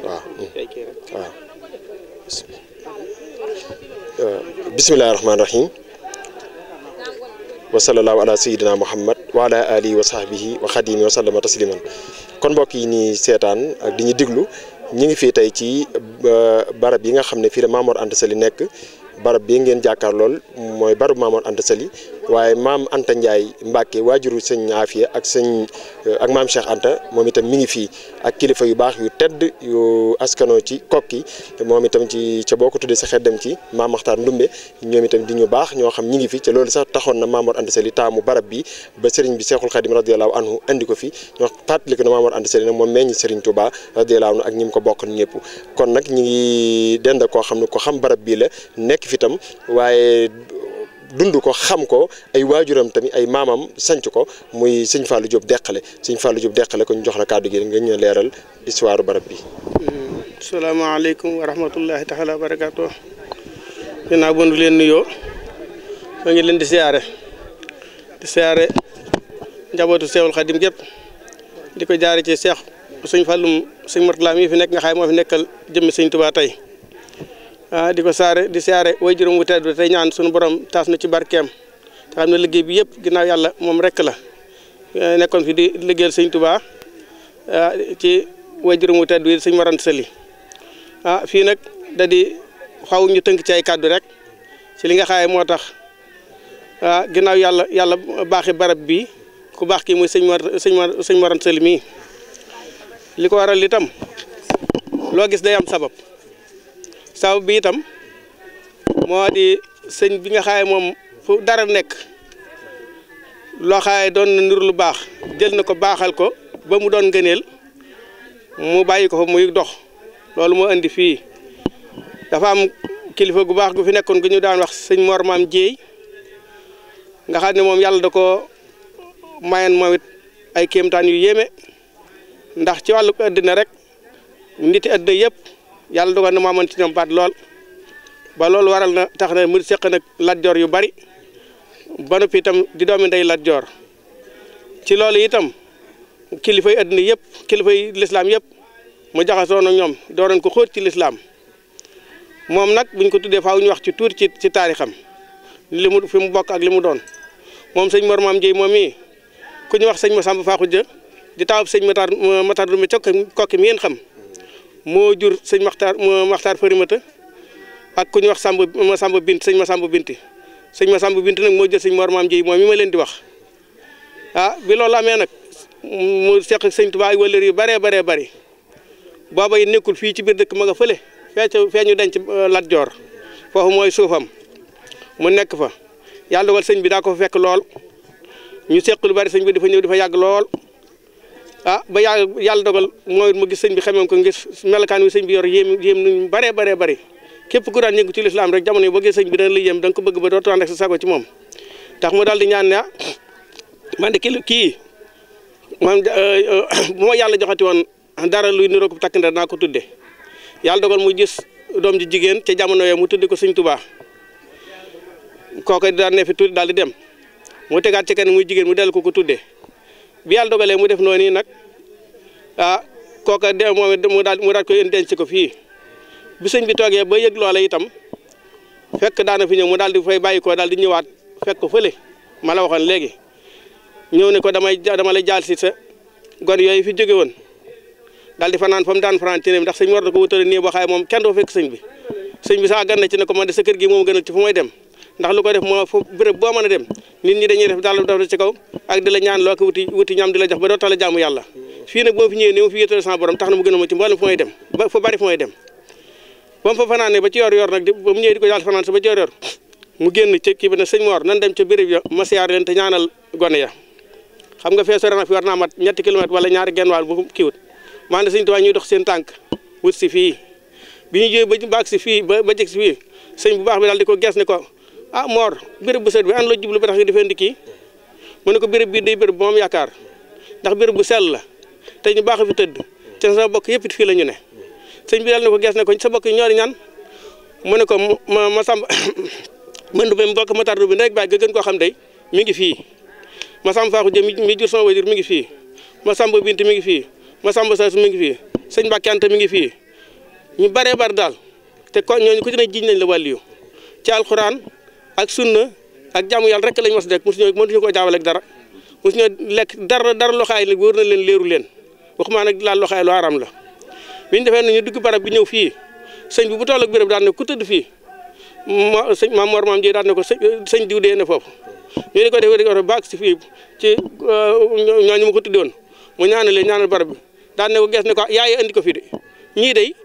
waaw waaw bismillahi rahmaani rahim wa sallallahu ala sayyidina muhammad wa ala alihi wa sahbihi wa xadimi wa sallama tasliman kon mbokk yi ni seetaan ak di ñu diglu ñi ngi fii tey ci barab yi nga xam ne fii la Maam Mor Anta Sali nekk barab bii ngeen jàkkaar lool mooy barab Maam Mor Anta Sali waaye maam Anta Ndiaye Mbacke waajuru sëñ Afia ak maam Cheikh Anta moom itam mi ngi fii ak kilifa yu baax yu tedd yu askanoo ci kokki moom itam ci ca boo ko tuddee sa xel dem ci maam Maxtaar Ndumbe ñoom itam di ñu baax ñoo xam ñi ngi fi ca loolu sax taxoon na Maam Mor Anta Sali taamu barab bi ba sëriñ bi Seexul Xadim radiyallahu anhu andi ko fi ñoo fàttali ko ne Maam Mor Anta Sali nag moom meññ sëriñ Touba radiyallahu anhu ak ñi mu ko bokk ñëpp kon nag ñi ngi dend koo xam ne ko xam barab bii la nekk fi tam waaye dund ko xam ko ay waajuram tamit ay maamam sanc ko muy sëñ Fallou Diop Deqale sëñ Fallou Diop Deqale ko ñu jox la kàddu gi nga ñu leeral histoire barab bi. salaamaaleykum wa rahmatullahi taala wa barakaatu. dinaa bon leen nuyoo ma ngi leen di siyaare njabootu Seexul Xadim gépp di ko jaare ci Seex sëñ Fallum sëñ Murtala mi fi nekk nga xay moo fi nekkal jëmmi sëñ Tuubaa tey di ko di siyaare way juróom wu tedd tey ñaan suñu borom taas na ci barkeem te xam ne liggéey bi yëpp ginnaaw yàlla moom rek la nekkoon fi di liggéeyal sëñ Tuubaa ci way juróom wu tedd bi sëñ Mor Anta Sali fii nag da di xaw ñu tënk ci ay kàddu rek ci li nga xaye moo tax ginnaaw yàlla baaxi barab bi ku baax kii muy sëñ Mor Anta Sali mii li ko waral itam loo gis day am sabab bi itam moo di sëñ bi nga xaye moom fu dara nekk loo xaye doon na ndur lu baax jël na ko baaxal ko ba mu doon ngëneel mu bàyyi ko fa muy dox loolu moo indi fii dafa am kilifa gu baax gu fi nekkoon gu ñu daan wax sëñ Mor Maam Jéey nga xam ne moom yàlla da ko mayen moom it ay kéemtaan yu yéeme ndax ci wàllu àddina rek niti àddina yëpp yàlla dogal na maa mën ci ñoom baat lool ba loolu waral na tax na mu seq nag Lat Joor yu bari ba noppi itam di doomi ndey Lat Joor ci loolu itam kilifay àddina yëpp kilifay lislaam yëpp mu jaxasoo ak ñoom doonoon ko xóot ci lislaam moom nag buñ ko tuddee faaw ñu wax ci tuuti ci taarixam li mu fi mu bokk ak li mu doon moom sëñ Mor Maam Jéey moom mii ku ñu wax sëñ Masamba Faaxuja di taawab sëñ Matar Dumbe kokki mi ngeen xam moo jur sëñ Maxtaar Farimata ak ku ñu wax Samba Bint sëñ Masamba Binti sëñ Masamba Binti nag moo jël sëñ Mor Maam Jéey moom mi ma leen di wax bi loolu amee nag mu seq sëñ Tuubaa ay wëllër yu baree bari booba yi nekkul fii ci biir dëkk ma nga fële fee ñu denc Lat Joor foofu mooy suufam mu nekk fa yàlla dogal sëñ bi daa ko fa fekk lool ñu seq lu bari sëñ bi dafa ñëw dafa yàgg lool ba yàlla dogal mooy mu gis sëñ bi xamee ko ngis melokaan wi sëñ bi yor yéem nuñ baree bari képp ku daan yëngu ci lislaam rek jamono yi boo gis sëñ bi dana la yéem da nga ko bëgg ba doo ànd ak sa sago ci moom tax mu daal di ñaan ne man de kii man bu ma yàlla joxati woon dara luy niroo ko takk ndar naa ko tudde yàlla dogal mu gis doom ji jigéen ca jamono yooyu mu tudde ko sëñ Tuubaa kooku daan ne fi tuuti daal di dem mu tegaat ci kenn muy jigéen mu dellu ko tudde bi yàlla dogalee mu def noonu nag kooka de moom it mu daal koy denc ko fii bi sëñ bi toogee ba yëg loola itam fekk daana fi ñëw mu daal di fay bàyyi ko daal di ñëwaat fekk ko fële ma la waxoon léegi ñëw ne ko dama lay jaal si sa gon yooyu fi jóge woon daal di fanaan fa mu daan fanaan ci ne ndax sëñ war na ko wutale nii boo xaye moom kenn doo fekk sëñ bi sax gan na ci ne ko man de sa kër gi moom gënal ci fu may dem ndax lu ko def moo fu béréb boo mën a dem nit ñi dañuy def daal daf ci kaw ak di la ñaan loo ko wuti ñam di la jox ba doo tala jaamu yàlla fii nag boo fi ñëwee ni ma fi yéetale sama borom tax na mu gën a ma ci mboolem fu may dem ba fa bari fu may dem ba mu fa fanaanee ba ci yor nag ba mu ñëwee di ko daal fanaan sa ba ci yor mu génn ci kii bi ne sëñ Mor nan dem ca béréb ya ma siyaar leen te ñaanal gone ya xam nga fee sore na fi war naa mat ñetti kilomètre wala ñaari genn wàll bu kiiwut maa ngi sëñ Tuubaa ñuy dox seen tànk wut si fii bi ñu jógee ba baag si fii ba jëg si fii sëñ bu baax bi daal di ko gees ne ko Mor béréb bu set bi an la jublu ba tax nga defee ndi kii mu ne ko béréb bii day béréb bu moom yaakaar ndax béréb bu sell la te ñu baax fi tëdd te sa bokk yëpp it fii la ñu ne sëñ bi daal ne ko gees ne ko sa bokk yi ñoori ñan mu ne ko ma sàmb mëndu ba mbokk Matar bi rek baay nga gën koo xam day mi ngi fii ma sàmb faaxu jëm mi jur sama wajur mi ngi fii ma sàmb bint mi ngi fii ma sàmb sasu mi ngi fii sëñ Mbàkke Anta mi ngi fii ñu baree bari daal te ko ñooñu ku ci ne jiñ nañ la wàlliyu ci alxuraan ak sunna ak jaamu yàlla rek lañ mas dekk mënuñu ko jaawale ak dara mosuñoo lekk dara loxaay la wóor na leen leeru leen waxumaa nag laal loxaay lu haram la bi ñu defee ne ñu dugg barab bi ñëw fii sëñ bi bu toll ak béréb daan ne ku tëdd fii sëñ Maam Mor Maam ji daan ne ko sëñ diw dee na foofu ñu di ko def baag si fii ci ñooñu ma ko tuddoon mu ñaanal ñaanal barab bi daan ne ko gees ne ko yaay andi ko fii de ñii day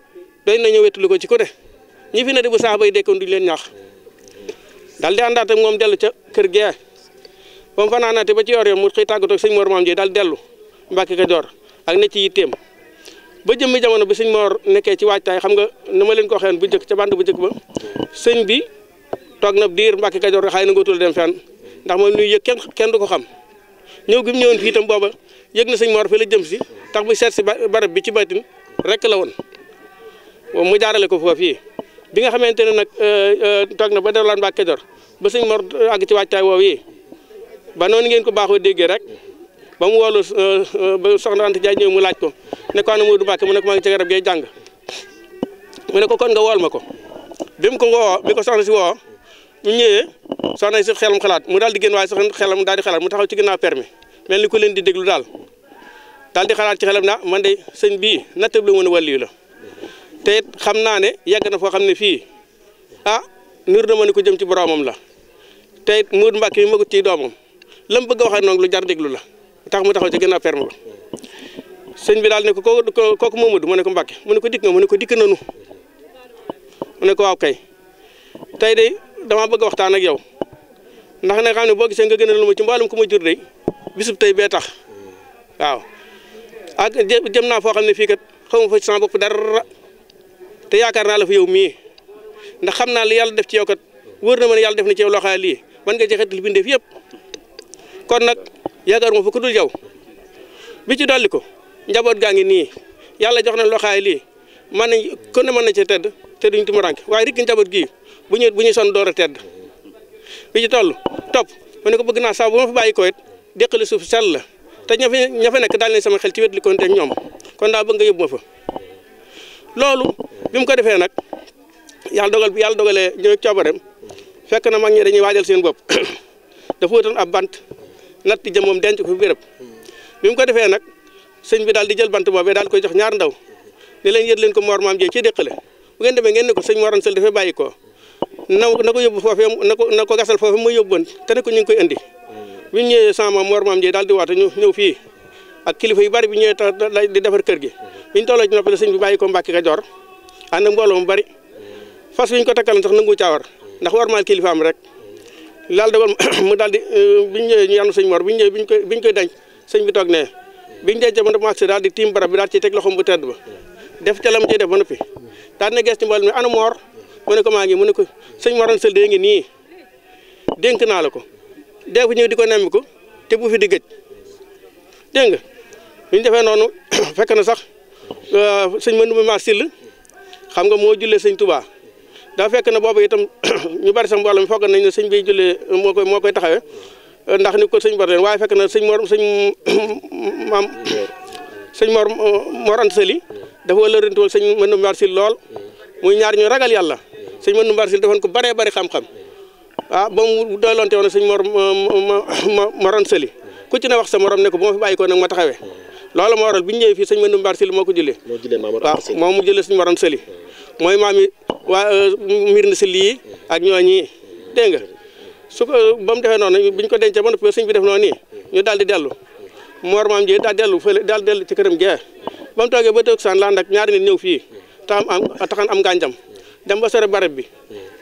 doy nañu wettulu ko ci ku ne ñi fi ne de bu sax bay dekkoon duñ leen ñaax daal di àndaat ak moom dellu ca kër gee ba mu fanaanaate ba ci yor mu xëy tàggatoo ak sëñ Mor Maam ji daal dellu Mbàkke Kajoor ak ne ci yitteem ba jëmmi jamono bi sëñ Mor nekkee ci waajtaay xam nga ni ma leen ko waxee bu njëkk ca band bu njëkk ba sëñ bi toog na diir Mbàkke Kajoor xëy na ngootul dem fenn ndax moom nuy yëg kenn du ko xam ñëw gi mu ñëwoon fii itam booba yëg na sëñ Mor fi la jëm si tax bu seet si barab bi ci batin rek la woon mu jaarale ko foofu fii bi nga xamante ne nag toog na ba delluwaat Mbàkke Kajoor ba sëñ Mor àgg ci waajtaay woowu yi ba noonu ngeen ko baaxoo déggee rek ba mu woolu ba soxna Anta Jaay ñëw mu laaj ko ne ko ana Moodu Mbàkke mu ne ko maa ngi ci garab gee jàng mu ne ko kon nga wool ma ko bi mu ko woo bi ko soxna si woo ñu ñëwee soxna si xelam xalaat mu daal di génn waaye sax xelam daal di xalaat mu taxaw ci ginnaaw permis mel ni ku leen di déglu daal di xalaat ci xelam na man de sëñ bii nattab la mën a wàlliyu la te it xam naa ne yàgg na foo xam ne fii nur na ma ne ko jëm ci boromam la te it Moodu Mbàkke mi magut ci doomam la mu bëgg a wax ak noonu lu jar déglu la tax mu taxaw ci ginnaaw permis ba sëñ bi daal ne ko kooku Momadou mu ne ko Mbàkke mu ne ko dikk nga mu ne ko dikk nanu mu ne ko waaw kay tey de damaa bëgg a waxtaan ak yow ndax ne xam ne boo gisee nga gënal ma ci mboolem ku ma jur de bisub tey bee tax waaw ak jëm naa foo xam ne fii kat xamu fa ci sama bopp dara te yaakaar naa la fa yow mii ndax xam naa li yàlla def ci yow kat wóor na ma ne yàlla def na ci yow loo xam ne lii man nga jeexit li bindeef yëpp kon nag yaakaar ma fa ku dul yow bi ci dolli ko njaboot gaa ngi nii yàlla jox na loo xam ne lii man nañ kon ne mën na ci tedd te duñ tumuranke waaye rek njaboot gii bu ñuy sonn door a tedd bi ci toll topp mu ne ko bëgg naa saa bu ma fa bàyyi ko it déqali suuf sell la te ña fa nekk daal leen sama xel ci wet li konte ak ñoom kon daa bëgg nga yóbbu ma fa loolu bi mu ko defee nag yàlla dogalee ñëw coobareem fekk na mag ñi dañuy waajal seen bopp dafa wutoon ab bant natt jëm moom denc ko fi béréb bi mu ko defee nag sëñ bi daal di jël bant boobee daal koy jox ñaar ndaw ne leen yët leen ko Mor Maam Jéey ci déqale bu ngeen demee ngeen ne ko sëñ Mor Anta Sali dafay bàyyi ko na ko yóbbu foofee na ko gasal foofee muy yóbbuwoon te ne ko ñu ngi koy indi bi ñu ñëwee sama Mor Maam Jéey daal di woote ñu ñëw fii ak kilifa yu bari bi ñëwee ta di defar kër gi bi ñu tolloo ci noppi la sëñ bi bàyyi ko Mbàkke Kajoor ànd ak mbooloo mu bari fas wi ñu ko takkal sax nangu caawar ndax war maal kilifaam rek laal dogal mu daal di bi ñu ñëwee ñu yanu sëñ Mor bi ñu ñëwee bi ñu koy denc sëñ bi toog ne bi ñu dencee ba noppi maag si daal di tiim barab bi daal ciy teg loxoom bu tedd ba def ca lam ciy def ba noppi daal na gees ci mbooloo mi ana Mor mu ne ko maa ngi mu ne ko sëñ Mor Anta Sali dee ngi nii dénk naa la ko dee ko ñëw di ko nemmi ko te bu fi di gëj dégg nga bi ñu defee noonu fekk na sax sëñ Mandumbe Maar Sill xam nga moo jullee sëñ Touba daa fekk na boobu itam ñu bari sax mbooloo mi foog nañ ne sëñ bi jullee moo koy taxawee ndax ni ko sëñ Bor leen waaye fekk na sëñ Mor Anta Sali dafa wëlërantuwal sëñ Mandumbe Maar Sill lool muy ñaar ñu ragal yàlla sëñ Mandumbe Maar Sill defoon ko baree bari xam-xam ba mu doylonte woon sëñ Mor Anta Sali ku ci ne wax sa morom ne ko bu ma fi bàyyi ko nag ma taxawee loolu moo waral bi ñu ñëwee fii sëñ Mandumbe Maar Sill moo ko jullee waaw moom mu jëlee sëñ Mor Anta Sali mooy maam yi waa mbir na si lii ak ñooñi dégg nga su ko ba mu defee noonu bi ñu ko dencee ba noppi sëñ bi def noonu nii ñu daal di dellu Mor Maam Jéey daal dellu fële daal dellu ci këram gee ba mu toogee ba toog saan laan ak ñaari nit ñëw fii taxan am gànjam dem ba sore barab bi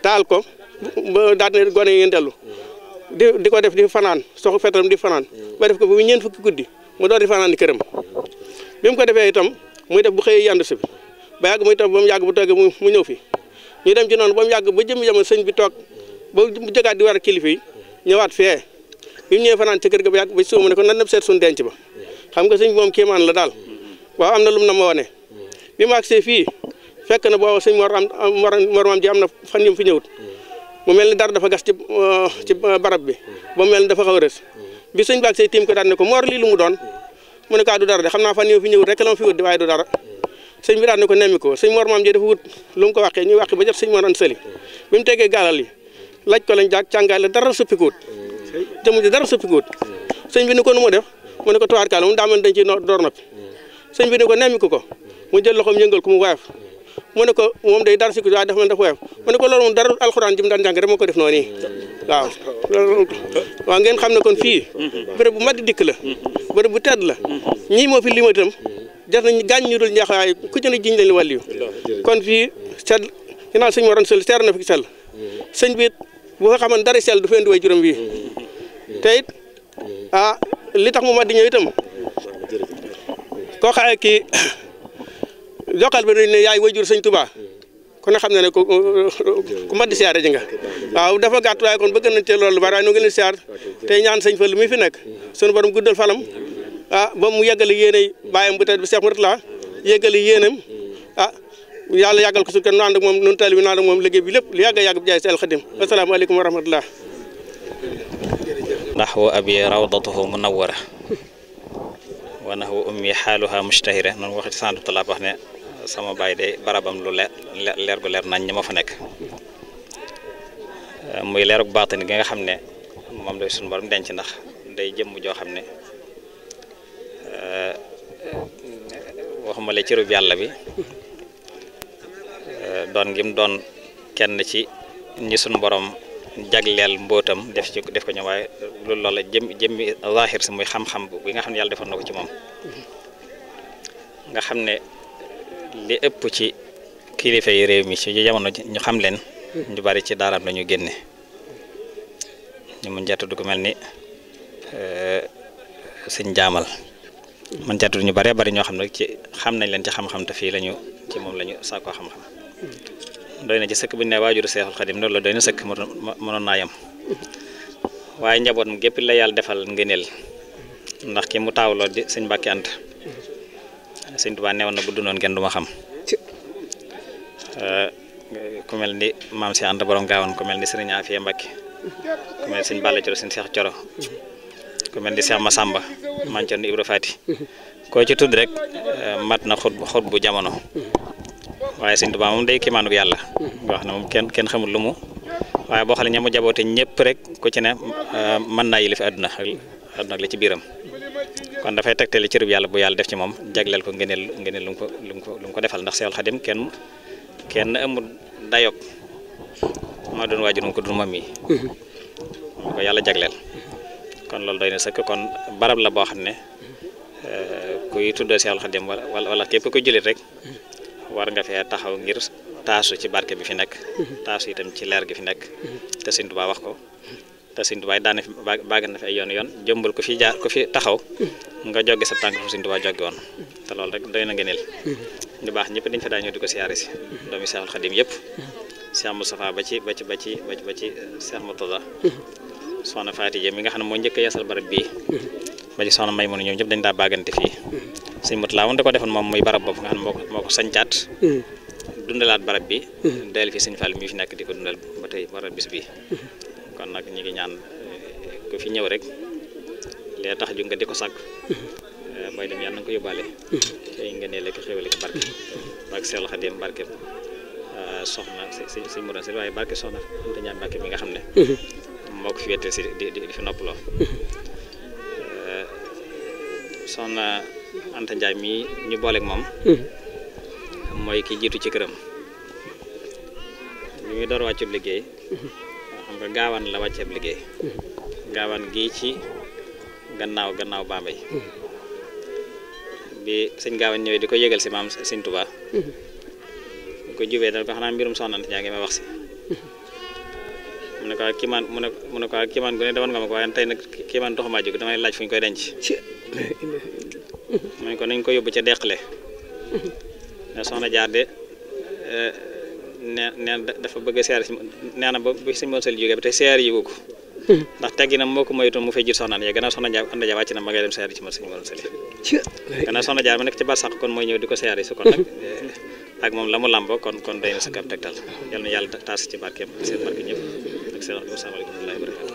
taal ko ba daal ne gone yi ngeen dellu di ko def di fanaan soxu fetaram di fanaan ba def ko bu ñeent fukki guddi mu door di fanaan di këram bi mu ko defee itam muy def bu xëyee yandu si bi ba yàgg muy toog ba mu yàgg bu toogee mu ñëw fi ñu dem ci noonu ba mu yàgg ba jëm jamono sëñ bi toog ba mu jógaat di war a kilifa yi ñëwaat fee bi mu ñëwee fanaan ci kër ga ba yàgg ba suba mu ne ko nan dem seet suñu denc ba xam nga sëñ bi moom kéemaan la daal waaw am na lu mu na ma wone bi mu agsee fii fekk na booba sëñ Mor Maam Jéey am na fan yim fi ñëwut mu mel ni dara dafa gas ci barab bi ba mu mel ni dafa xaw a rës bi sëñ bi agsee tiim ko daal ne ko Mor lii lu mu doon mu ne ko du dara de xam naa fan yim fi ñëwut rek la ma fi wut di waaye du dara sëñ bi daan na ko nemmi ko sëñ Mor maam ji dafa wut lu mu ko waxee ñu waxee ba jot sëñ Mor Anta Sali bi mu tegee gaalal yi laaj ko lañ jaag càngaay la dara suppikuut jëmu ji dara suppikuut sëñ bi ni ko nu mu def mu ne ko tuwaarkaala mu daa mel dañ ci door noppi sëñ bi ni ko nemmi ko mu jël loxoom yëngal ko mu woyof mu ne ko moom day dara sikku waaye dafa mel dafa woyof mu ne ko loolu moom dara alxuraan ji mu daan jàng rek moo ko def noonu waaw waaw ngeen xam ne kon fii béréb bu mat di dikk la béréb bu tedd la ñii moo fi lima itam jar nañ gaañ ñu dul ñaax waaye ku ci ne jiñ lañ wàllu kon fii sell ginnaaw sëñ Mor Anta Sali seer na fi sell sëñ bi bu nga xaman dara sell du fa indi way juróom bii te it li tax mu mat di ñëw itam koo xaye kii jokkal bi ne yaay way jur sëñ Touba ku ne xam ne ne ku mat di siyaare ji nga waaw dafa gàtt waaye kon bëgg nañ cee loolu bari waaye nu ngi leen siyaar tey ñaan sëñ Fallu mi fi nekk sunu borom guddal falam ba mu yeggali yéenay bàyyam bu tedd bi Cheikh Mourtala yeggali yéenam yàlla yàggal ko su kan nu ànd ak moom nun tali bi nu ànd ak moom liggéey bi lépp lu yàgg yàgg bi jaay si alxadim asalaamaaleykum wa rahmatullah nahwu abi rawdatuhu munawwara wa nahwu ummi xaaluha mushtahira noonu wax ci sandu talaab wax ne sama baay de barabam lu leer gu leer nañ ñi ma fa nekk muy leerug baatin gi nga xam ne moom lay suñu borom denc ndax day jëmm joo xam ne waxuma la cërub yàlla bi doon ngim doon kenn ci ñi suñu borom jagleel mbootam def ko ñoom waaye loolu la jëmmi zahir si muy xam-xam bi nga xam ne yàlla defoon na ko ci moom nga xam ne li ëpp ci kilifa yi réew mi ci jamono ñu xam leen ñu bari ci daaraam la ñu génne ñu mën jàttu du ko mel ni sëñ jaamal man jàttu ñu bari bari ñoo xam ne ci xam nañ leen ci xam-xam te fii lañu ci moom la ñu sàkkoo xam-xam doy na ci sëkk bu ñu ne waajuru Seexul Xadim loolu la doy na sëkk mënoon naa yem waaye njaboot mu gépp la yàlla defal ngëneel ndax ki mu taawloo di sëñ Mbàkke Anta sëñ Tuubaa newoon na bu dundoon kenn du ma xam ku mel ni maam si Anta borom gaawoon ku mel ni sëriñ Afiya Mbàkke ku mel ni sëñ Balla Coro sëñ Seex Coro ku mel ni Seex Masamba man Cerno Ibra Faati koo ci tudd rek mat na xut bu jamono waaye sëñ Tuubaa moom day kiimaanug yàlla nga wax ne moom kenn xamul lu mu waaye boo xam ne ñamu jaboote ñëpp rek ku ci ne mën naa yilif àdduna ak la ci biiram kon dafay tegtale cërub yàlla bu yàlla def ci moom jagleel ko ngëneel lu mu ko defal ndax Seexul Xadim kenn amul dayog maa doon waajurum ko dul moom yi moom ko yàlla jagleel kon loolu doy na sëkk kon barab la boo xam ne kuy tuddoo Seexul Xadim wala képp ku jullit rek war nga fee taxaw ngir taasu ci barke bi fi nekk taasu itam ci leer gi fi nekk te Sëñ Tuubaa wax ko te Sëñ Tuubaa daan na fi bàgg na fi ay yoon jëmbal ku fi taxaw nga joggi sa tànk fu Sëñ Tuubaa joggi woon te loolu rek doy na ngëneel ñu baax ñëpp dañ fa daa ñëw di ko siyaare si doomi Seexul Xadim yëpp Cheikh Moustapha ba ci Cheikh Murtada soxna Faati Jee mi nga xam ne moo njëkk a yeesal barab bii ba ci soxna Maymuna ñoom ñëpp dañ daa bàggante fii Sëñ Murtada woon da ko defoon moom muy barab boobu nga xam ne moo ko sañcaat dundalaat barab bi del fi Sëñ Fall mi fi nekk di ko dundal ba tey barab bis bi kon nag ñi ngi ñaan ku fi ñëw rek lee tax ju nga di ko sàkk booy dem yàlla na nga ko yóbbaale tey nga ne lekk xéwale ko barke Seexul Xadim barke soxna Sëñ Mor Anta Sali waaye barke soxna Anta Ñaan Mbàkke mi nga xam ne moo ko fi wette si di fi noppaloo soxna Anta Njaay mi ñu booleeg moom mooy ki jiitu ci këram bi muy door wàccub liggéey xam nga gaawaan la wàcceeb liggéey gaawaan gii ci gannaaw Bambey bi sëñ gaawaan ñëwee di ko yëgal si maam Sëñ Tuubaa bu ko jubee dana ko xanaa mbirum soxna Anta Njaay ngi may wax si mu ne ko kiimaan gu ne demoon nga ma ko waaye tey nag kiimaan taxumaa jóg damay laaj fu ñu koy denc mu ne ko nañ ko yóbbu ca deqale ne soxna jaar de nee dafa bëgg a seer si nee na ba bi Sëñ Mor Anta Sali jógee ba tey seer yi ko ndax teggi na moo ko moytu mu fay jiit soxnaan yee gannaaw soxna Anta Njaay wàcc na ma ngay dem seer yi ci Sëñ Mor Anta Sali gannaaw soxna jaar ma nekk ci barsàq kon mooy ñëw di ko seer yi su kon nag ak moom la mu làmboo kon doy na sa kab tegtal yal na yàlla taas ci barkeem ak seen barke ñëpp ak seen asalaamaaleykum wa rahmatullaahi wa barakaatuh